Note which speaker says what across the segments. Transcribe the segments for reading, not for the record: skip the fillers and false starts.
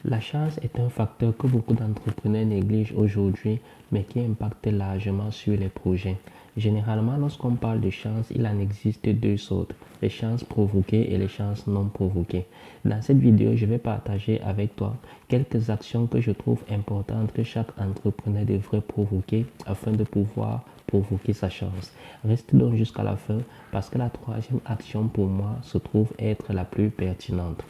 Speaker 1: La chance est un facteur que beaucoup d'entrepreneurs négligent aujourd'hui, mais qui impacte largement sur les projets. Généralement, lorsqu'on parle de chance, il en existe deux sortes, les chances provoquées et les chances non provoquées. Dans cette vidéo, je vais partager avec toi quelques actions que je trouve importantes que chaque entrepreneur devrait provoquer afin de pouvoir provoquer sa chance. Reste donc jusqu'à la fin parce que la troisième action pour moi se trouve être la plus pertinente.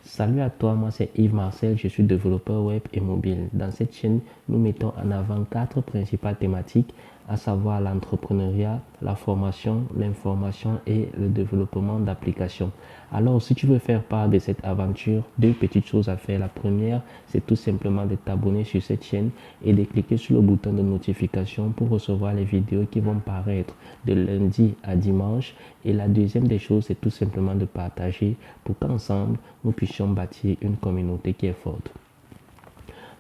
Speaker 1: Salut à toi, moi c'est Yves Marcel, je suis développeur web et mobile. Dans cette chaîne, nous mettons en avant quatre principales thématiques, à savoir l'entrepreneuriat, la formation, l'information et le développement d'applications. Alors, si tu veux faire part de cette aventure, deux petites choses à faire. La première, c'est tout simplement de t'abonner sur cette chaîne et de cliquer sur le bouton de notification pour recevoir les vidéos qui vont paraître de lundi à dimanche. Et la deuxième des choses, c'est tout simplement de partager pour qu'ensemble, nous puissions bâtir une communauté qui est forte.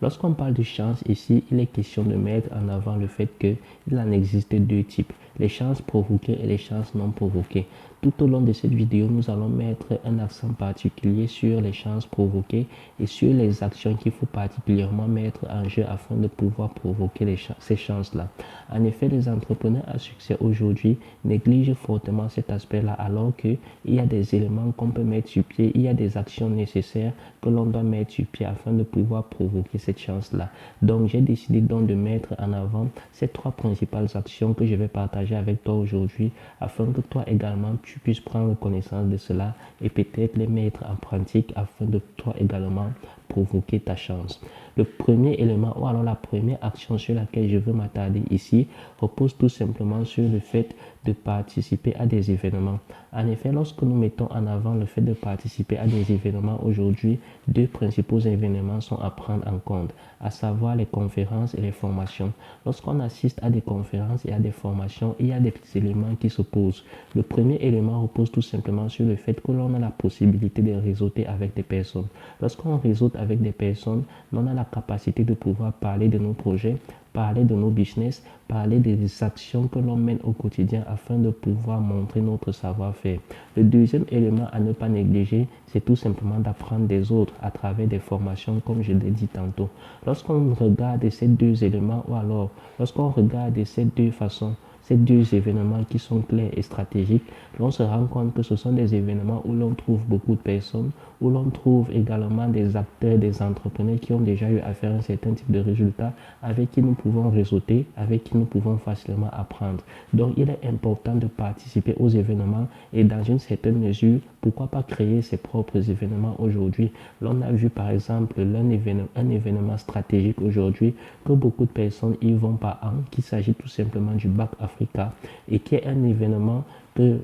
Speaker 1: Lorsqu'on parle de chance, ici, il est question de mettre en avant le fait qu'il en existe deux types, les chances provoquées et les chances non provoquées. Tout au long de cette vidéo, nous allons mettre un accent particulier sur les chances provoquées et sur les actions qu'il faut particulièrement mettre en jeu afin de pouvoir provoquer ces chances-là. En effet, les entrepreneurs à succès aujourd'hui négligent fortement cet aspect-là alors qu'il y a des éléments qu'on peut mettre sur pied, il y a des actions nécessaires que l'on doit mettre sur pied afin de pouvoir provoquer cette chance-là. Donc, j'ai décidé donc de mettre en avant ces trois principales actions que je vais partager avec toi aujourd'hui afin que toi également tu puisses prendre connaissance de cela et peut-être les mettre en pratique afin de toi également provoquer ta chance. Le premier élément ou alors la première action sur laquelle je veux m'attarder ici repose tout simplement sur le fait de participer à des événements. En effet, lorsque nous mettons en avant le fait de participer à des événements aujourd'hui, deux principaux événements sont à prendre en compte, à savoir les conférences et les formations. Lorsqu'on assiste à des conférences et à des formations, il y a des éléments qui s'opposent. Le premier élément repose tout simplement sur le fait que l'on a la possibilité de réseauter avec des personnes. Lorsqu'on réseaute avec des personnes, on a la capacité de pouvoir parler de nos projets, parler de nos business, parler des actions que l'on mène au quotidien afin de pouvoir montrer notre savoir-faire. Le deuxième élément à ne pas négliger, c'est tout simplement d'apprendre des autres à travers des formations comme je l'ai dit tantôt. Lorsqu'on regarde ces deux éléments ou alors lorsqu'on regarde ces deux façons, ces deux événements qui sont clairs et stratégiques, on se rend compte que ce sont des événements où l'on trouve beaucoup de personnes, où l'on trouve également des acteurs, des entrepreneurs qui ont déjà eu à faire un certain type de résultats avec qui nous pouvons réseauter, avec qui nous pouvons facilement apprendre. Donc, il est important de participer aux événements et dans une certaine mesure, pourquoi pas créer ses propres événements aujourd'hui. L'on a vu par exemple un événement stratégique aujourd'hui que beaucoup de personnes y vont par an, qu'il s'agit tout simplement du Back Africa et qui est un événement que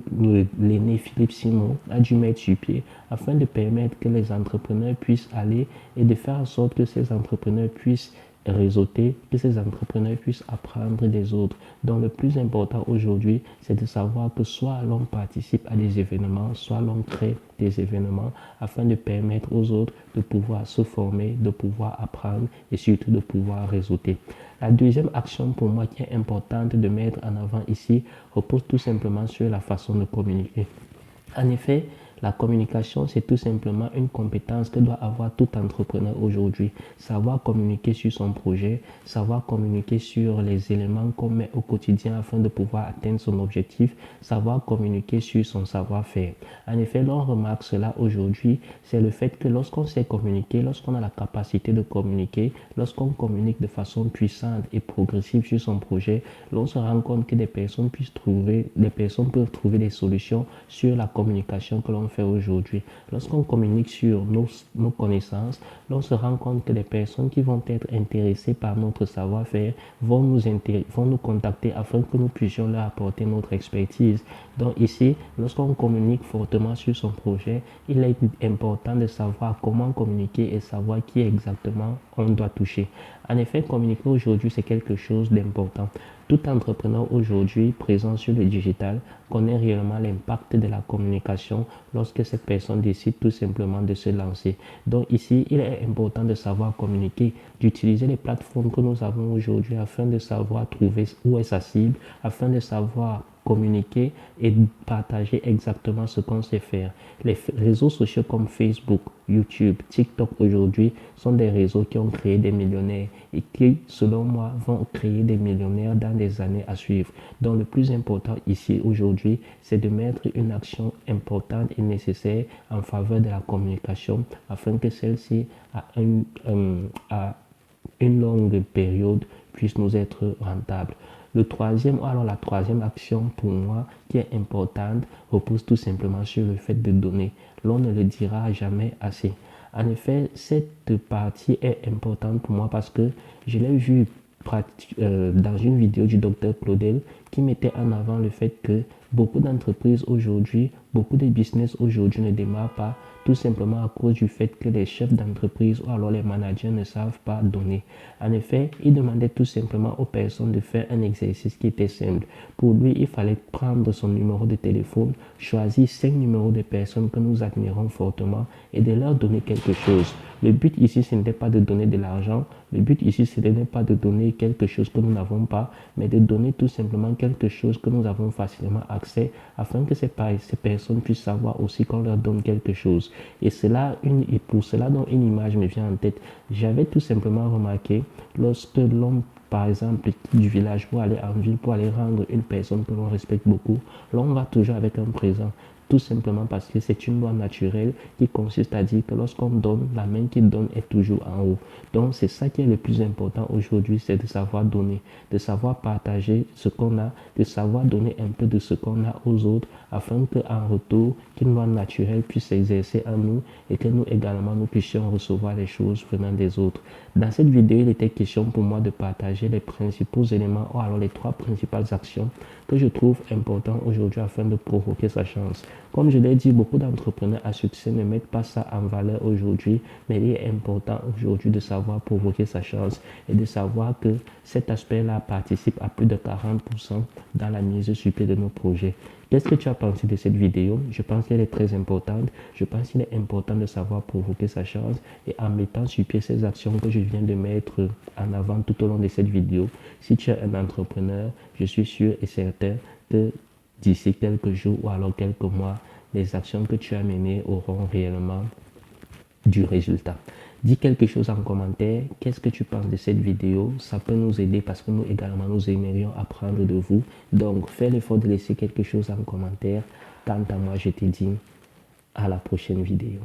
Speaker 1: l'aîné Philippe Simon a dû mettre sur pied afin de permettre que les entrepreneurs puissent aller et de faire en sorte que ces entrepreneurs puissent réseauter, que ces entrepreneurs puissent apprendre des autres. Donc le plus important aujourd'hui, c'est de savoir que soit l'on participe à des événements, soit l'on crée des événements afin de permettre aux autres de pouvoir se former, de pouvoir apprendre et surtout de pouvoir réseauter. La deuxième action pour moi qui est importante de mettre en avant ici repose tout simplement sur la façon de communiquer. En effet, la communication, c'est tout simplement une compétence que doit avoir tout entrepreneur aujourd'hui. Savoir communiquer sur son projet, savoir communiquer sur les éléments qu'on met au quotidien afin de pouvoir atteindre son objectif, savoir communiquer sur son savoir-faire. En effet, l'on remarque cela aujourd'hui, c'est le fait que lorsqu'on sait communiquer, lorsqu'on a la capacité de communiquer, lorsqu'on communique de façon puissante et progressive sur son projet, l'on se rend compte que des personnes peuvent trouver des solutions sur la communication que l'on fait aujourd'hui. Lorsqu'on communique sur nos connaissances, l'on se rend compte que les personnes qui vont être intéressées par notre savoir-faire vont nous contacter afin que nous puissions leur apporter notre expertise. Donc ici, lorsqu'on communique fortement sur son projet, il est important de savoir comment communiquer et savoir qui exactement on doit toucher. En effet, communiquer aujourd'hui, c'est quelque chose d'important. Tout entrepreneur aujourd'hui présent sur le digital connaît réellement l'impact de la communication lorsque cette personne décide tout simplement de se lancer. Donc ici, il est important de savoir communiquer, d'utiliser les plateformes que nous avons aujourd'hui afin de savoir trouver où est sa cible, afin de savoir communiquer et partager exactement ce qu'on sait faire. Les réseaux sociaux comme Facebook, YouTube, TikTok aujourd'hui sont des réseaux qui ont créé des millionnaires et qui, selon moi, vont créer des millionnaires dans des années à suivre. Donc le plus important ici aujourd'hui, c'est de mettre une action importante et nécessaire en faveur de la communication afin que celle-ci, à une longue période, puisse nous être rentable. La troisième action pour moi qui est importante repose tout simplement sur le fait de donner. L'on ne le dira jamais assez. En effet, cette partie est importante pour moi parce que je l'ai vu dans une vidéo du docteur Claudel qui mettait en avant le fait que beaucoup d'entreprises aujourd'hui, beaucoup de business aujourd'hui ne démarrent pas tout simplement à cause du fait que les chefs d'entreprise ou alors les managers ne savent pas donner. En effet, il demandait tout simplement aux personnes de faire un exercice qui était simple. Pour lui, il fallait prendre son numéro de téléphone, choisir 5 numéros de personnes que nous admirons fortement et de leur donner quelque chose. Le but ici, ce n'était pas de donner de l'argent. Le but ici, ce n'est pas de donner quelque chose que nous n'avons pas, mais de donner tout simplement quelque chose que nous avons facilement accès afin que ces personnes puissent savoir aussi qu'on leur donne quelque chose. Et pour cela, dont une image me vient en tête. J'avais tout simplement remarqué lorsque l'homme, par exemple, quitte du village pour aller en ville, pour aller rendre une personne que l'on respecte beaucoup, l'on va toujours avec un présent. Tout simplement parce que c'est une loi naturelle qui consiste à dire que lorsqu'on donne, la main qui donne est toujours en haut. Donc c'est ça qui est le plus important aujourd'hui, c'est de savoir donner, de savoir partager ce qu'on a, de savoir donner un peu de ce qu'on a aux autres afin qu'en retour, qu'une loi naturelle puisse s'exercer en nous et que nous également nous puissions recevoir les choses venant des autres. Dans cette vidéo, il était question pour moi de partager les principaux éléments ou alors les 3 principales actions que je trouve importantes aujourd'hui afin de provoquer sa chance. Comme je l'ai dit, beaucoup d'entrepreneurs à succès ne mettent pas ça en valeur aujourd'hui, mais il est important aujourd'hui de savoir provoquer sa chance et de savoir que cet aspect-là participe à plus de 40% dans la mise sur pied de nos projets. Qu'est-ce que tu as pensé de cette vidéo? Je pense qu'elle est très importante. Je pense qu'il est important de savoir provoquer sa chance et en mettant sur pied ces actions que je viens de mettre en avant tout au long de cette vidéo. Si tu es un entrepreneur, je suis sûr et certain que d'ici quelques jours ou alors quelques mois, les actions que tu as menées auront réellement du résultat. Dis quelque chose en commentaire. Qu'est-ce que tu penses de cette vidéo? Ça peut nous aider parce que nous également, nous aimerions apprendre de vous. Donc, fais l'effort de laisser quelque chose en commentaire. Quant à moi, je te dis à la prochaine vidéo.